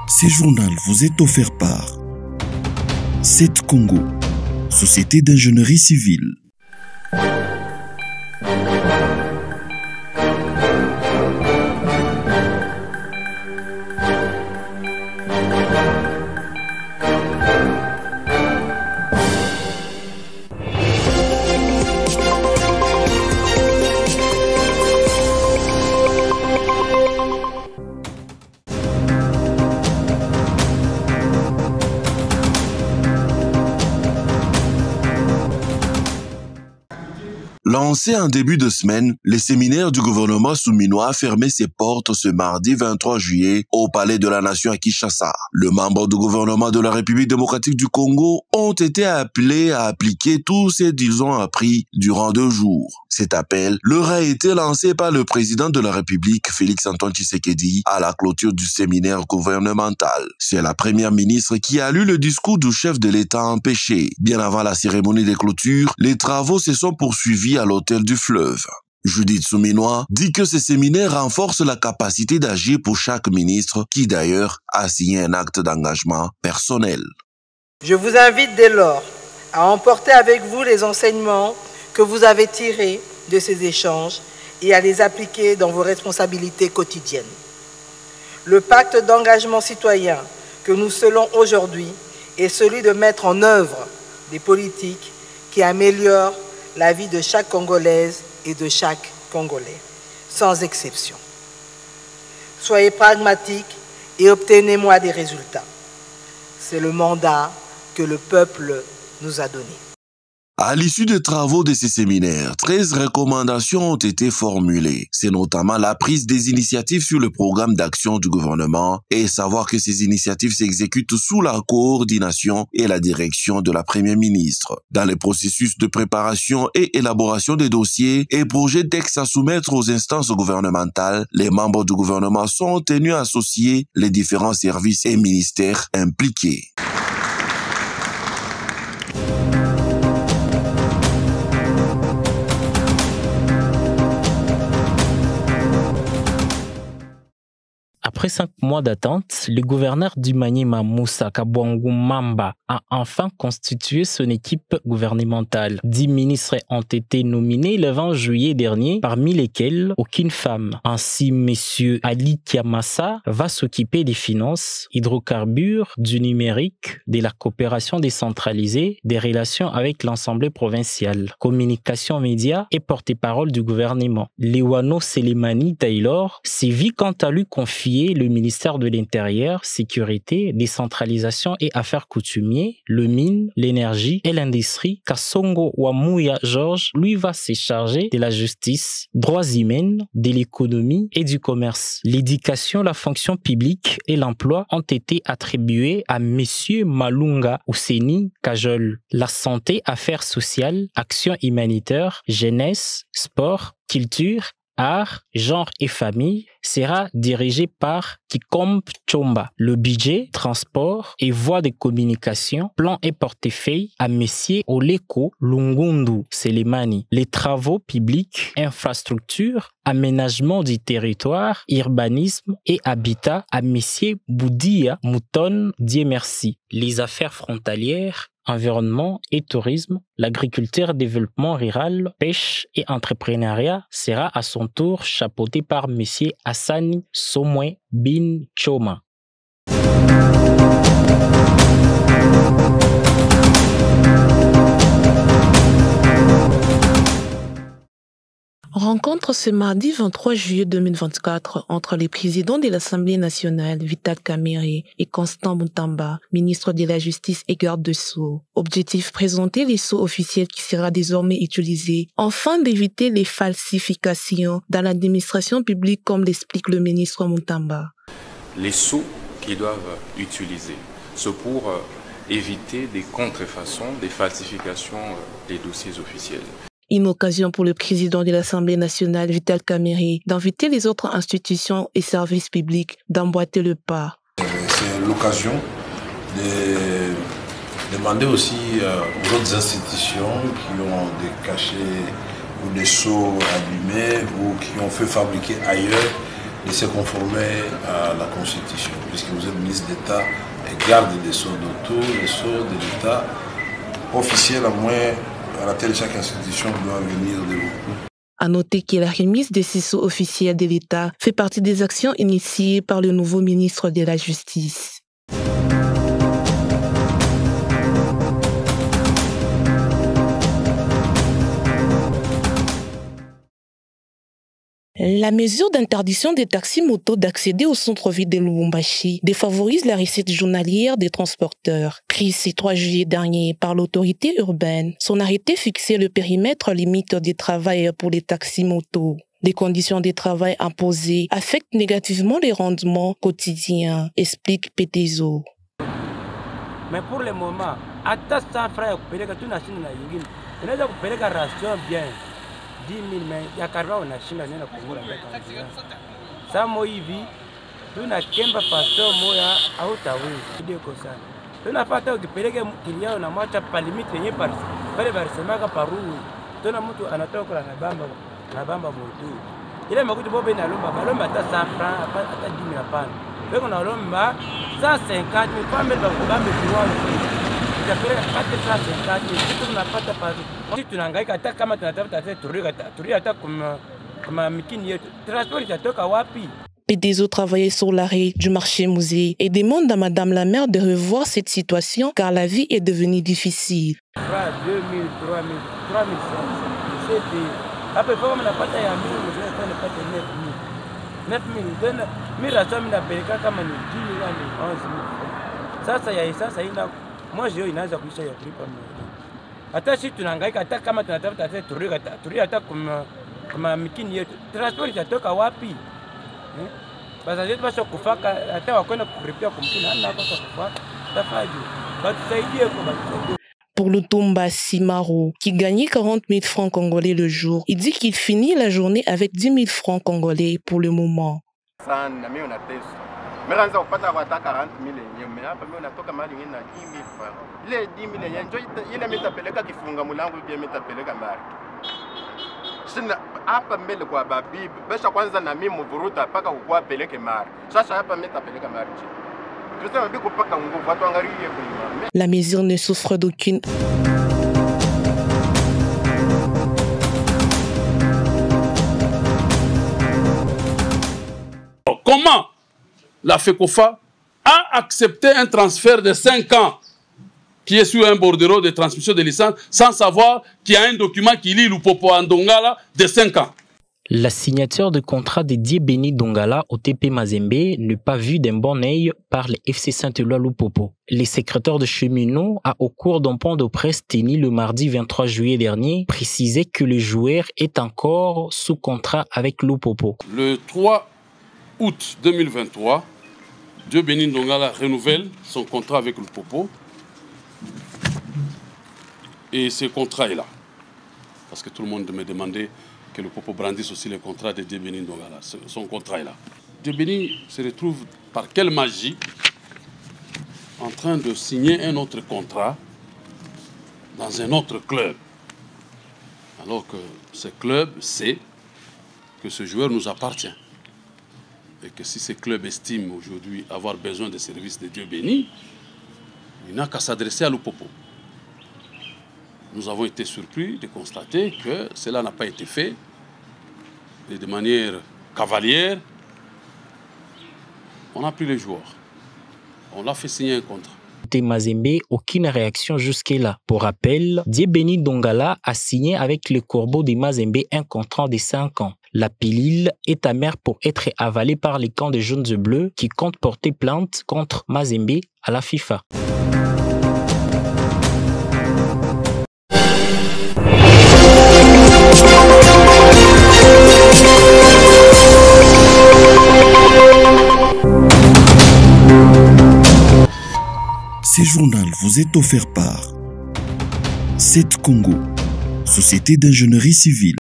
Ce journal vous est offert par CET Congo, Société d'ingénierie civile. Lancé en début de semaine, le séminaire du gouvernement souminois a fermé ses portes ce mardi 23 juillet au Palais de la Nation à Kinshasa. Les membres du gouvernement de la République démocratique du Congo ont été appelés à appliquer tout ce qu'ils ont appris durant 2 jours. Cet appel leur a été lancé par le président de la République, Félix-Antoine Tshisekedi, à la clôture du séminaire gouvernemental. C'est la première ministre qui a lu le discours du chef de l'État empêché. Bien avant la cérémonie de clôture, les travaux se sont poursuivis à l'hôtel du Fleuve. Judith Souminois dit que ce séminaire renforce la capacité d'agir pour chaque ministre qui d'ailleurs a signé un acte d'engagement personnel. Je vous invite dès lors à emporter avec vous les enseignements que vous avez tirés de ces échanges et à les appliquer dans vos responsabilités quotidiennes. Le pacte d'engagement citoyen que nous scellons aujourd'hui est celui de mettre en œuvre des politiques qui améliorent la vie de chaque Congolaise et de chaque Congolais, sans exception. Soyez pragmatiques et obtenez-moi des résultats. C'est le mandat que le peuple nous a donné. À l'issue des travaux de ces séminaires, 13 recommandations ont été formulées. C'est notamment la prise des initiatives sur le programme d'action du gouvernement et savoir que ces initiatives s'exécutent sous la coordination et la direction de la Première ministre. Dans le processus de préparation et élaboration des dossiers et projets de textes à soumettre aux instances gouvernementales, les membres du gouvernement sont tenus à associer les différents services et ministères impliqués. Après 5 mois d'attente, le gouverneur du Maniema, Moussa Kabwangu Mamba, a enfin constitué son équipe gouvernementale. 10 ministres ont été nominés le 20 juillet dernier, parmi lesquels aucune femme. Ainsi, M. Ali Kiamassa va s'occuper des finances, hydrocarbures, du numérique, de la coopération décentralisée, des relations avec l'Assemblée provinciale, communication médias et porte-parole du gouvernement. Lewano Selemani Taylor s'est vu quant à lui confier le ministère de l'Intérieur, Sécurité, Décentralisation et Affaires coutumiers, le mine, l'énergie et l'industrie. Kassongo Wamouya Georges, lui, va se charger de la justice, droits humains, de l'économie et du commerce. L'éducation, la fonction publique et l'emploi ont été attribués à Monsieur Malunga Ouseni Kajol. La santé, affaires sociales, actions humanitaires, jeunesse, sport, culture, art, genre et famille sera dirigé par Kikombe Chomba. Le budget, transport et voies de communication, plan et portefeuille à Messier Oleko Lungundu Selemani. Les travaux publics, infrastructures, aménagement du territoire, urbanisme et habitat à Messier Boudia Mouton Dieu-Merci. Les affaires frontalières, environnement et tourisme, l'agriculture, développement rural, pêche et entrepreneuriat sera à son tour chapeauté par M. Hassani Somwe Bin Choma. Rencontre ce mardi 23 juillet 2024 entre les présidents de l'Assemblée nationale, Vital Kamerhe et Constant Mutamba, ministre de la Justice et garde des Sceaux. Objectif, présenter les sceaux officiels qui sera désormais utilisés, afin d'éviter les falsifications dans l'administration publique, comme l'explique le ministre Mutamba. Les sceaux qu'ils doivent utiliser, c'est pour éviter des contrefaçons, des falsifications des dossiers officiels. Une occasion pour le président de l'Assemblée nationale, Vital Kamerhe, d'inviter les autres institutions et services publics d'emboîter le pas. C'est l'occasion de demander aussi aux autres institutions qui ont des cachets ou des sceaux abîmés ou qui ont fait fabriquer ailleurs de se conformer à la Constitution, puisque vous êtes ministre d'État et garde des sceaux d'auto, les sceaux de l'État officiels, à moins à la tête de chaque institution doit venir de vous. À noter que la remise des sceaux officiels de l'État fait partie des actions initiées par le nouveau ministre de la Justice. La mesure d'interdiction des taxis-motos d'accéder au centre-ville de Lubumbashi défavorise la recette journalière des transporteurs. Prise ce 3 juillet dernier par l'autorité urbaine, son arrêté fixait le périmètre limite de travail pour les taxis-motos. Les conditions de travail imposées affectent négativement les rendements quotidiens, explique Petezo. Mais pour le moment, à 100 francs, on a ration bien. 10 000 mais ya karba unashinda nena kungura mpaka njia. Samo hivi tunakemba faso moya hautawezi kideko sana. Tunapata ukipeleke kiliao na mwacha palimiti yenye pale barisemaka paruu. Tuna mtu anatoka na bamba moto. Ile makuti bobe na balomba hata 100 francs hata 10 000 hapana. Beko na lomba 150 000 kwa mbele bakubambe kiwao. Petezo travaillait sur l'arrêt du marché-musée et demande à Madame la maire de revoir cette situation car la vie est devenue difficile. 2 000, 3 000, 3 500. Après, il faut que je fasse 9 000. 9 000, je vais comme 10 000, 11 000. Ça, il y a ça, ça. Moi j'ai inaanza kuisha ya kulipa mmoja. Hata sisi tunahangaika hata kama tunatafuta hata turia hata kama mikini yetu. Transport itatoka wapi? Basi zetu basi kufaka hata wakwenda kuripia kumkina hana kwa kufaka. Tafaji. Batusaidie kwa batusaidie. Pour Lutumba Simaro, qui gagnait 40 000 francs congolais le jour, il dit qu'il finit la journée avec 10 000 francs congolais pour le moment. Mais quand on parle de 40 000 mais après on a toka mali ngina 10 000 francs. Les 10 000 yenjo ile metapeleka kifunga mulango pia metapeleka mari. Sina hapa mbele kwa babibi. Besha kwanza na mimi mvuruta paka kukua peleke mari. Sasa hapa metapeleka mari. Tuseme biko paka nguvu watu angalie kwa. La mesure ne souffre d'aucune Comment la FECOFA a accepté un transfert de 5 ans qui est sur un bordereau de transmission de licence sans savoir qu'il y a un document qui lie Lupopo à Ndongala de 5 ans. La signature de contrat de Diebeni Ndongala au TP Mazembe n'est pas vue d'un bon œil par le FC Saint-Éloi Lupopo. Le secrétaire de cheminot a, au cours d'un point de presse tenu le mardi 23 juillet dernier, précisé que le joueur est encore sous contrat avec Lupopo. Le 3 août 2023, Diebeni Ndongala renouvelle son contrat avec Lupopo. Et ce contrat est là. Parce que tout le monde me demandait que Lupopo brandisse aussi le contrat de Diebeni Ndongala. Son contrat est là. Diebeni se retrouve par quelle magie en train de signer un autre contrat dans un autre club. Alors que ce club sait que ce joueur nous appartient. Et que si ce club estime aujourd'hui avoir besoin des services de Diebeni, il n'a qu'à s'adresser à Lupopo. Nous avons été surpris de constater que cela n'a pas été fait et de manière cavalière. On a pris les joueurs. On l'a fait signer un contrat. Mazembe, aucune réaction jusque-là. Pour rappel, Diebeni Ndongala a signé avec le Corbeau de Mazembe un contrat de 5 ans. La pilule est amère pour être avalée par les camps de jaunes et bleus qui comptent porter plainte contre Mazembe à la FIFA. Ce journal vous est offert par 7 Congo, Société d'ingénierie civile.